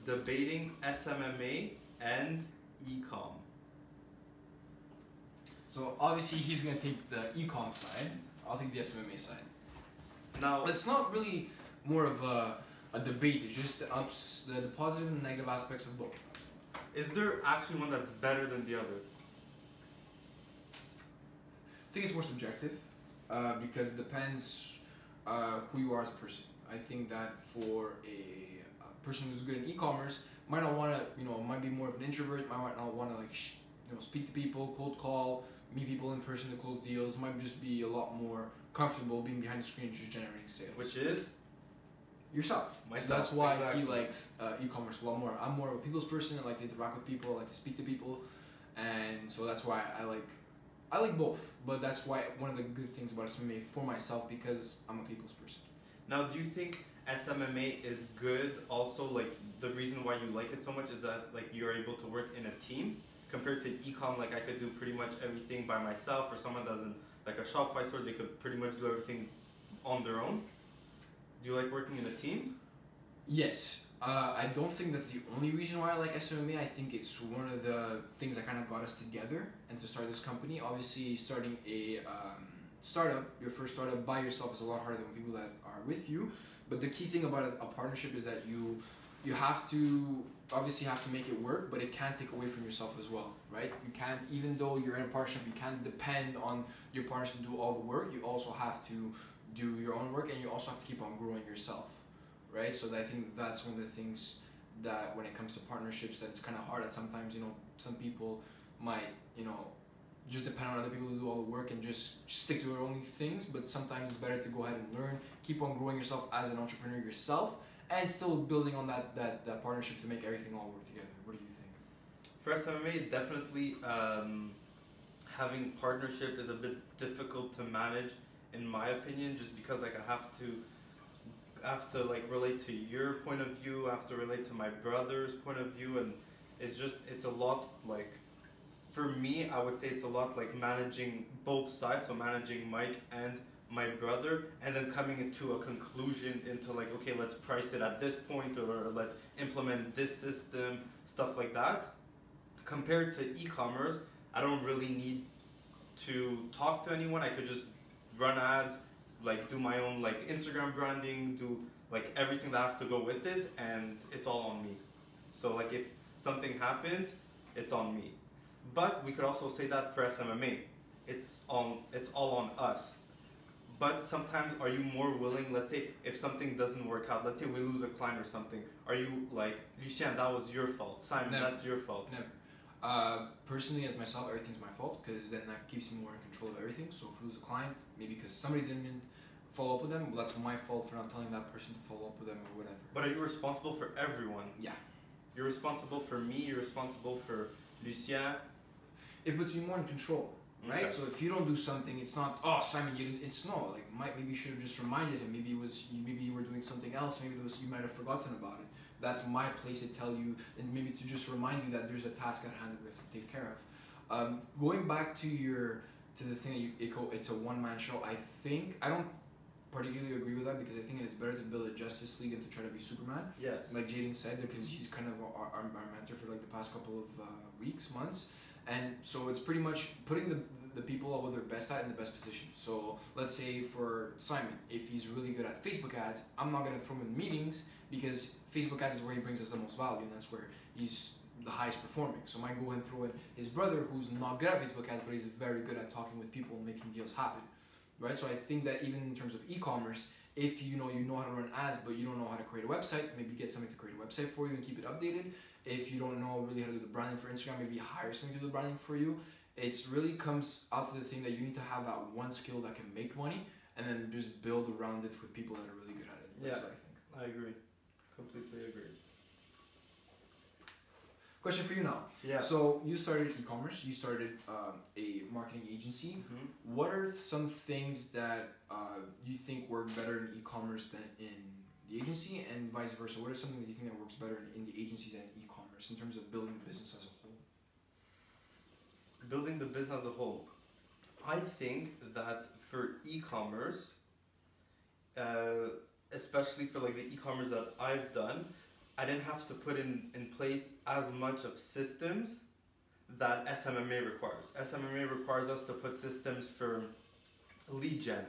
debating SMMA and Ecom. So obviously he's gonna take the Ecom side. I'll take the SMMA side. Now, It's not really more of a debate. It's just the positive and negative aspects of both. is there actually one that's better than the other? I think it's more subjective because it depends who you are as a person. I think that for a person who's good in e-commerce might not want to, might be more of an introvert, might not want to speak to people, cold call, meet people in person to close deals, might just be a lot more comfortable being behind the screen and just generating sales. Which is? Yourself. Myself. So that's why exactly. he likes e-commerce a lot more. I'm more of a people's person. I like to interact with people. I like to speak to people, and so that's why I like both. But that's why one of the good things about SMMA for myself, because I'm a people's person. Now, do you think SMMA is good also, like the reason why you like it so much is that like you're able to work in a team compared to ecom, like I could do pretty much everything by myself, or someone doesn't, like a Shopify store, they could pretty much do everything on their own. Do you like working in a team? Yes. I don't think that's the only reason why I like SMMA. I think it's one of the things that kind of got us together and to start this company. Obviously, starting a startup, your first startup by yourself is a lot harder than people that are with you. But the key thing about a partnership is that you have to obviously have to make it work, but it can't take away from yourself as well, right? You can't, even though you're in a partnership, you can't depend on your partners to do all the work. You also have to do your own work, and you also have to keep on growing yourself, right? So I think that's one of the things that when it comes to partnerships, that it's kind of hard. That sometimes some people might just depend on other people to do all the work and just stick to their own things. But sometimes it's better to go ahead and learn, keep on growing yourself as an entrepreneur yourself, and still building on that partnership to make everything all work together. What do you think? For SMMA, definitely having partnership is a bit difficult to manage, in my opinion, just because like I have to like relate to your point of view, I have to relate to my brother's point of view, and it's a lot like, for me, I would say it's a lot like managing both sides, so managing Mike and my brother, and then coming into a conclusion into like, okay, let's price it at this point, or let's implement this system, stuff like that. Compared to e-commerce, I don't really need to talk to anyone. I could just run ads, like do my own like Instagram branding, do like everything that has to go with it, and it's all on me. So like if something happens, it's on me. But we could also say that for SMMA, it's all on us. But sometimes, are you more willing, let's say if something doesn't work out, let's say we lose a client or something, are you like, Lucien, that was your fault, Simon, Never. That's your fault? Never. Personally, as myself, everything's my fault, because then that keeps me more in control of everything. So if we lose a client, maybe because somebody didn't follow up with them, well, that's my fault for not telling that person to follow up with them or whatever. But are you responsible for everyone? Yeah. You're responsible for me, you're responsible for Lucien. It puts me more in control, right? Okay. So if you don't do something, it's not, oh, Simon, you didn't. It's no, like maybe you should have just reminded him. Maybe you were doing something else. Maybe you might have forgotten about it. That's my place to tell you, and maybe to just remind you that there's a task at hand that we have to take care of. Going back to the thing that it's a one-man show. I don't particularly agree with that, because I think it is better to build a Justice League than to try to be Superman. Yes. Like Jaden said, because he's kind of our mentor for like the past couple of weeks, months. And so it's pretty much putting the people what they're best at in the best position. So let's say for Simon, if he's really good at Facebook ads, I'm not going to throw him in meetings, because Facebook ads is where he brings us the most value, and that's where he's the highest performing. So I might go and throw in his brother, who's not good at Facebook ads, but he's very good at talking with people and making deals happen, right? So I think that even in terms of e-commerce, if you know how to run ads, but you don't know how to create a website, maybe get somebody to create a website for you and keep it updated. If you don't know really how to do the branding for Instagram, maybe hire somebody to do the branding for you. It really comes out to the thing that you need to have that one skill that can make money, and then just build around it with people that are really good at it. That's what I think. I agree. Completely agree. Question for you now. Yeah. So you started e-commerce, you started a marketing agency. Mm-hmm. What are some things that you think work better in e-commerce than in the agency, and vice versa? What are something that you think that works better in the agency than e-commerce in terms of building the business as a whole? Building the business as a whole. I think that for e-commerce, especially for like the e-commerce that I've done, I didn't have to put in place as much of systems that SMMA requires. SMMA requires us to put systems for lead gen,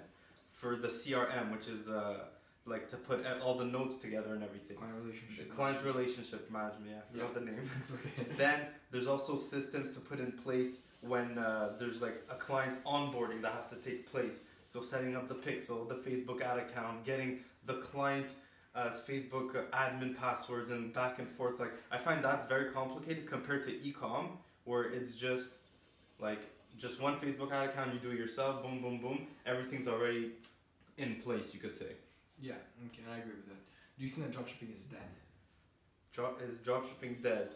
for the CRM, which is the like to put all the notes together and everything. Client relationship management. Yeah, I forgot the name. It's okay. Then there's also systems to put in place when there's like a client onboarding that has to take place. So setting up the pixel, the Facebook ad account, getting the client Facebook admin passwords and back and forth. Like I find that's very complicated compared to e-com, where it's just like just one Facebook ad account, you do it yourself, boom, boom, boom. Everything's already in place, you could say. Yeah, okay, I agree with that. Do you think that dropshipping is dead? Is dropshipping dead?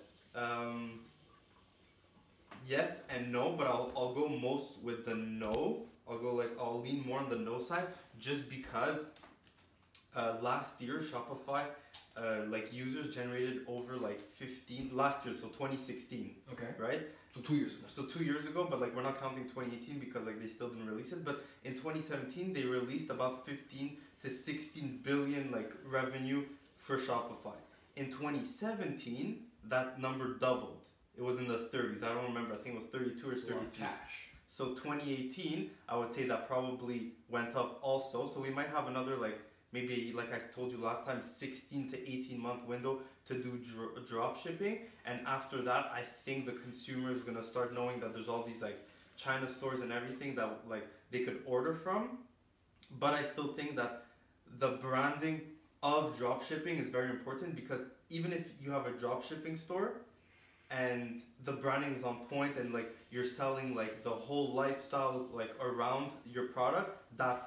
Yes and no, but I'll go most with the no. I'll lean more on the no side, just because last year Shopify like users generated over like 15 last year, so 2016. Okay. Right? So 2 years ago. So 2 years ago, but like we're not counting 2018 because like they still didn't release it. But in 2017 they released about 15 to 16 billion like revenue for Shopify. In 2017 that number doubled. It was in the 30s. I don't remember. I think it was 32 or 33. Cash. So 2018, I would say that probably went up also. So we might have another like maybe like I told you last time, 16 to 18 month window to do drop shipping. And after that, I think the consumer is gonna start knowing that there's all these like China stores and everything that like they could order from. But I still think that the branding of drop shipping is very important, because even if you have a drop shipping store and the branding is on point and like you're selling like the whole lifestyle like around your product, that's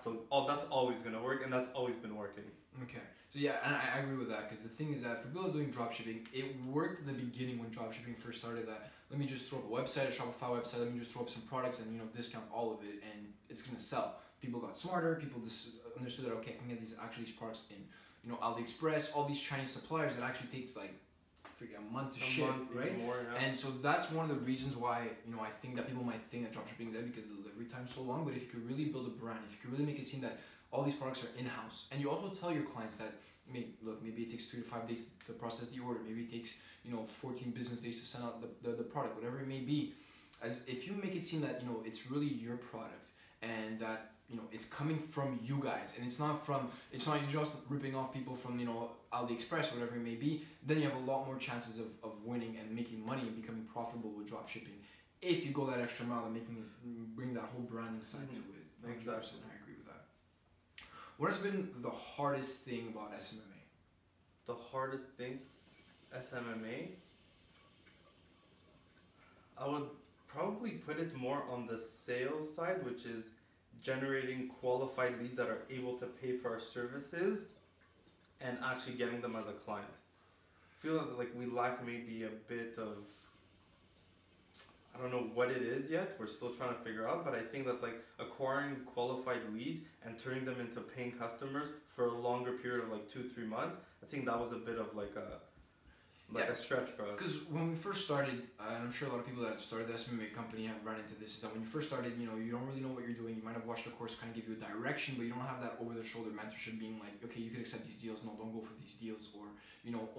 always gonna work, and that's always been working. Okay, so yeah, and I agree with that, because the thing is that for people doing dropshipping, it worked at the beginning when dropshipping first started, that let me just throw up a website, a Shopify website, let me just throw up some products and discount all of it and it's gonna sell. People got smarter, people just understood that okay, I can get these products in AliExpress, all these Chinese suppliers that actually takes like a month to ship, right? More, yeah. And so that's one of the reasons why I think that people might think that dropshipping is dead, because the delivery time is so long. But if you could really build a brand, if you could really make it seem that all these products are in-house, and you also tell your clients that maybe it takes 3 to 5 days to process the order, maybe it takes 14 business days to send out the product, whatever it may be. As if you make it seem that it's really your product, and that it's coming from you guys, and it's not you just ripping off people from AliExpress or whatever it may be, then you have a lot more chances of winning and making money and becoming profitable with dropshipping, if you go that extra mile and bring that whole branding side to it. Exactly. I agree with that. What has been the hardest thing about SMMA? The hardest thing, SMMA, I would probably put it more on the sales side, which is generating qualified leads that are able to pay for our services and actually getting them as a client. I feel like we lack maybe a bit of, I don't know what it is yet, we're still trying to figure out, but I think that like acquiring qualified leads and turning them into paying customers for a longer period of like 2-3 months, I think that was a bit of like a stretch for us. Because when we first started, and I'm sure a lot of people that started the SMMA company have run into this, is that when you first started, you don't really know what you're doing. You might have watched a course kind of give you a direction, but you don't have that over-the-shoulder mentorship being like, okay, you can accept these deals, no, don't go for these deals, or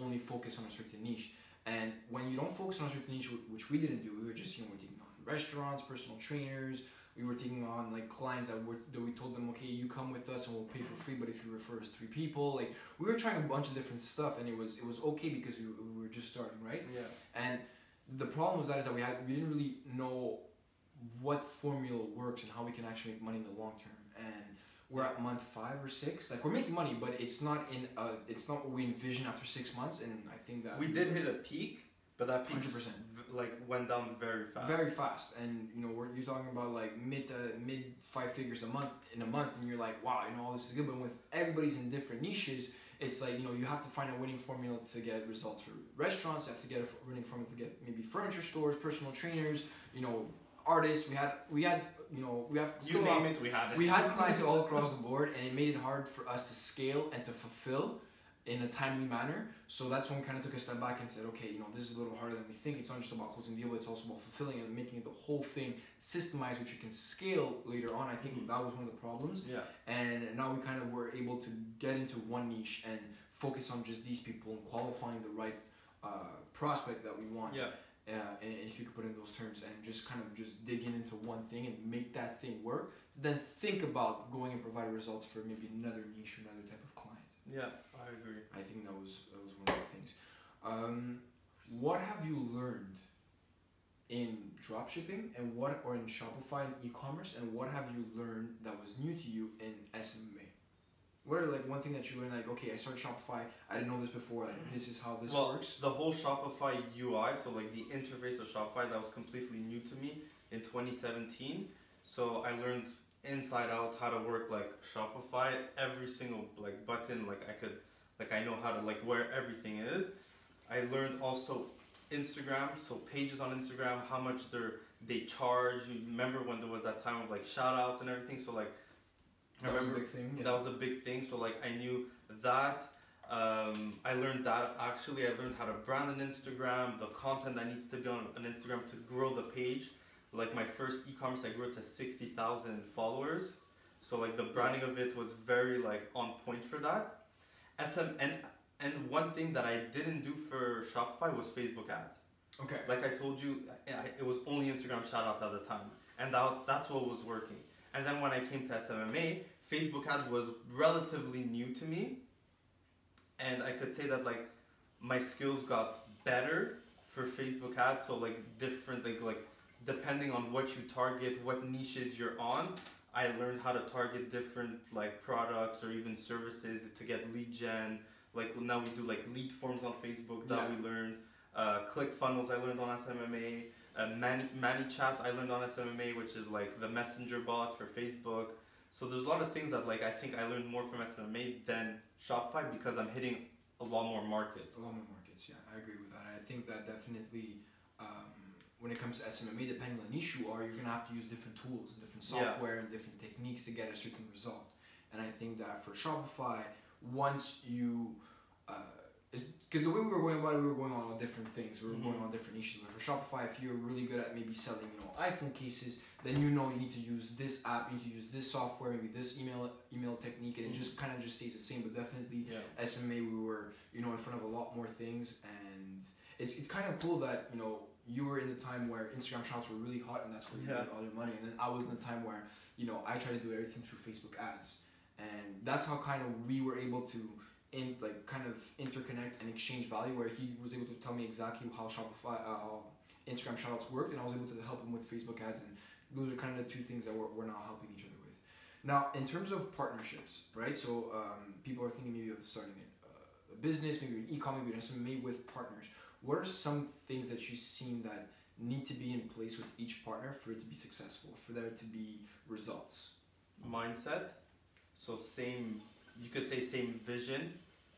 only focus on a certain niche. And when you don't focus on a certain niche, which we didn't do, we were just we're taking on restaurants, personal trainers. We were taking on like clients that we told them, okay, you come with us and we'll pay for free, but if you refer us 3 people, like we were trying a bunch of different stuff, and it was okay because we were just starting, right? Yeah. And the problem was that we didn't really know what formula works and how we can actually make money in the long term. And we're at month 5 or 6, like we're making money, but it's not what we envision after 6 months. And I think that we did hit a peak, but that peak 100%. like went down very fast. Very fast, and you're talking about like mid 5 figures in a month, and you're like, wow, all this is good. But with everybody's in different niches, it's like you have to find a winning formula to get results for restaurants. You have to get a winning formula to get maybe furniture stores, personal trainers, artists. We had we had clients all across the board, and it made it hard for us to scale and to fulfill in a timely manner. So that's when we kind of took a step back and said, okay, this is a little harder than we think. It's not just about closing the deal, but it's also about fulfilling and making it the whole thing systemized, which you can scale later on. I think that was one of the problems. Yeah. And now we kind of were able to get into one niche and focus on just these people and qualifying the right prospect that we want. Yeah. And if you could put in those terms and just kind of just dig into one thing and make that thing work, then think about going and provide results for maybe another niche or another type of client. Yeah, I agree. I think that was one of the things. What have you learned in dropshipping or in Shopify and e-commerce, and what have you learned that was new to you in SMMA? What are like one thing that you learned, like, okay, I started Shopify, I didn't know this before, like this is how this works? The whole Shopify UI, so like the interface of Shopify, that was completely new to me in 2017. So I learned inside out how to work like Shopify, every single like button, I know how to like where everything is. I learned also Instagram, so pages on Instagram, how much they charge. You remember when there was that time of like shout outs and everything, so like that was a big thing. Yeah. That was a big thing. So like I knew that. I learned that actually. I learned how to brand an Instagram, the content that needs to be on an Instagram to grow the page. Like my first e-commerce, I grew it to 60,000 followers. So like the branding of it was very like on point for that. And one thing that I didn't do for Shopify was Facebook ads. Okay. Like I told you, it was only Instagram shoutouts at the time, and that's what was working. And then when I came to SMMA, Facebook ads was relatively new to me, and I could say that like my skills got better for Facebook ads. So like different like depending on what you target, what niches you're on, I learned how to target different like products or even services to get lead gen. Like now we do like lead forms on Facebook that we learned. Click funnels I learned on SMMA. ManyChat I learned on SMMA, which is like the messenger bot for Facebook. So there's a lot of things that like I think I learned more from SMMA than Shopify because I'm hitting a lot more markets. A lot more markets, yeah, I agree with that. I think that definitely when it comes to SMMA, depending on the niche you are, you're gonna have to use different tools, different software, and different techniques to get a certain result. And I think that for Shopify, once you because the way we were going about it, we were going on all different things. We were going on different niches. But for Shopify, if you're really good at maybe selling, iPhone cases, then you need to use this app, you need to use this software, maybe this email technique, and it just kind of just stays the same. But definitely, SMA, we were in front of a lot more things, and it's kind of cool that you were in the time where Instagram shots were really hot, and that's where you made all your money. And then I was in the time where I tried to do everything through Facebook ads, and that's how kind of we were able to kind of interconnect and exchange value, where he was able to tell me exactly how Instagram shoutouts worked, and I was able to help him with Facebook ads, and those are kind of the two things that we're now helping each other with. Now, in terms of partnerships, right? So people are thinking maybe of starting a business, maybe an e-com, maybe an SMMA with partners. What are some things that you've seen that need to be in place with each partner for it to be successful, for there to be results? Mindset. So you could say same vision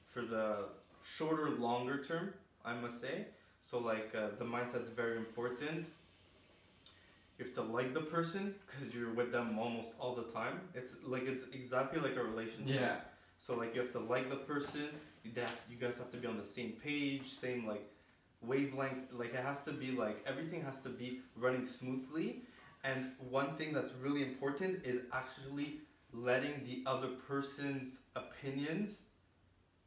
for the shorter, longer term, I must say. So like the mindset's very important. You have to like the person because you're with them almost all the time. It's exactly like a relationship. Yeah. So like you have to like the person. You guys have to be on the same page, same like wavelength. Like it has to be like everything has to be running smoothly. And one thing that's really important is actually letting the other person's opinions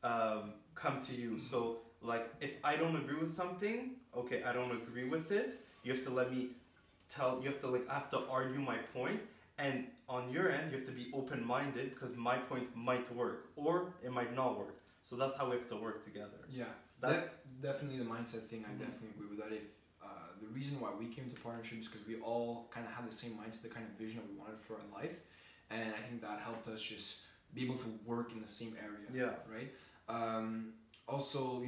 come to you. So like if I don't agree with something, okay, I don't agree with it. You have to let me I have to argue my point, and on your end you have to be open-minded because my point might work or it might not work. So that's how we have to work together. Yeah, that's definitely the mindset thing. I definitely agree with that. If the reason why we came to partnerships is because we all kind of had the same mindset, the kind of vision that we wanted for our life. And I think that helped us just be able to work in the same area. Yeah. Right. Also,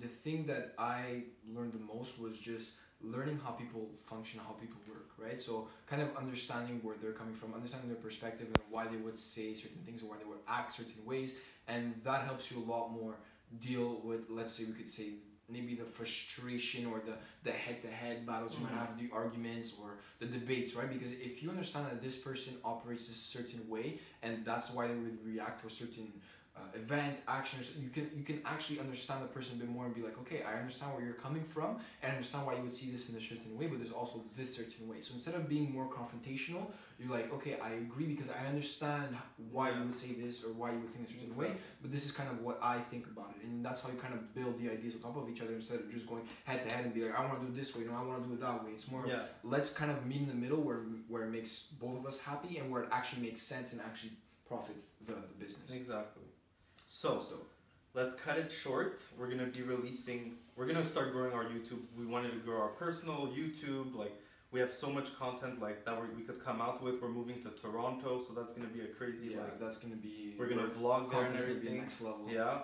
the thing that I learned the most was just learning how people function, how people work. Right. So kind of understanding where they're coming from, understanding their perspective and why they would say certain things or why they would act certain ways, and that helps you a lot more deal with, let's say we could say, maybe the frustration or the head-to-head battles you might have, the arguments or the debates, right? Because if you understand that this person operates a certain way and that's why they would react to a certain event, actions. You can actually understand the person a bit more and be like, okay, I understand where you're coming from, and I understand why you would see this in a certain way, but there's also this certain way. So instead of being more confrontational, you're like, okay, I agree because I understand why you would say this or why you would think a certain way, but this is kind of what I think about it, and that's how you kind of build the ideas on top of each other instead of just going head to head and be like, I want to do it this way, I want to do it that way. It's more of, let's kind of meet in the middle where it makes both of us happy and where it actually makes sense and actually profits the business. Exactly. So let's cut it short. We're gonna start growing our YouTube. We wanted to grow our personal YouTube. Like, we have so much content like that we could come out with. We're moving to Toronto, so that's gonna be a crazy that's gonna be, we're gonna vlog there and everything. Gonna be next level. Yeah.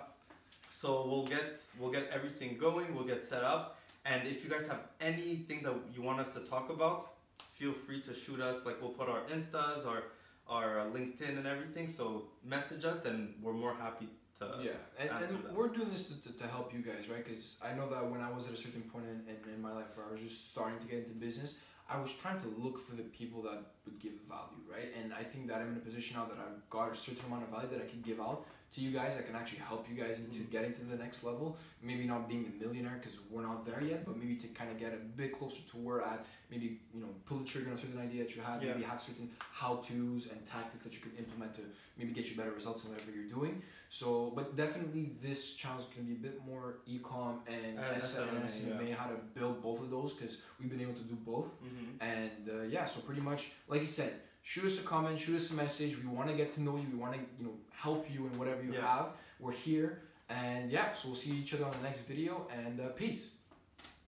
So we'll get everything going. We'll get set up. And if you guys have anything that you want us to talk about, feel free to shoot us. Like, we'll put our Instas, our LinkedIn and everything, so message us and we're more happy to and we're doing this to help you guys, right? Because I know that when I was at a certain point in my life where I was just starting to get into business, I was trying to look for the people that would give value, right? And I think that I'm in a position now that I've got a certain amount of value that I can give out to you guys. I can actually help you guys into getting to the next level. Maybe not being a millionaire because we're not there yet, but maybe to kind of get a bit closer to where we're at. Maybe, pull the trigger on a certain idea that you have. Maybe have certain how-tos and tactics that you can implement to maybe get you better results in whatever you're doing. So, but definitely this channel is going to be a bit more e-com and SMMA, how to build both of those, because we've been able to do both. And so pretty much, like you said, shoot us a comment, shoot us a message. We want to get to know you. We want to, help you in whatever you have. We're here. And so we'll see each other on the next video, and peace.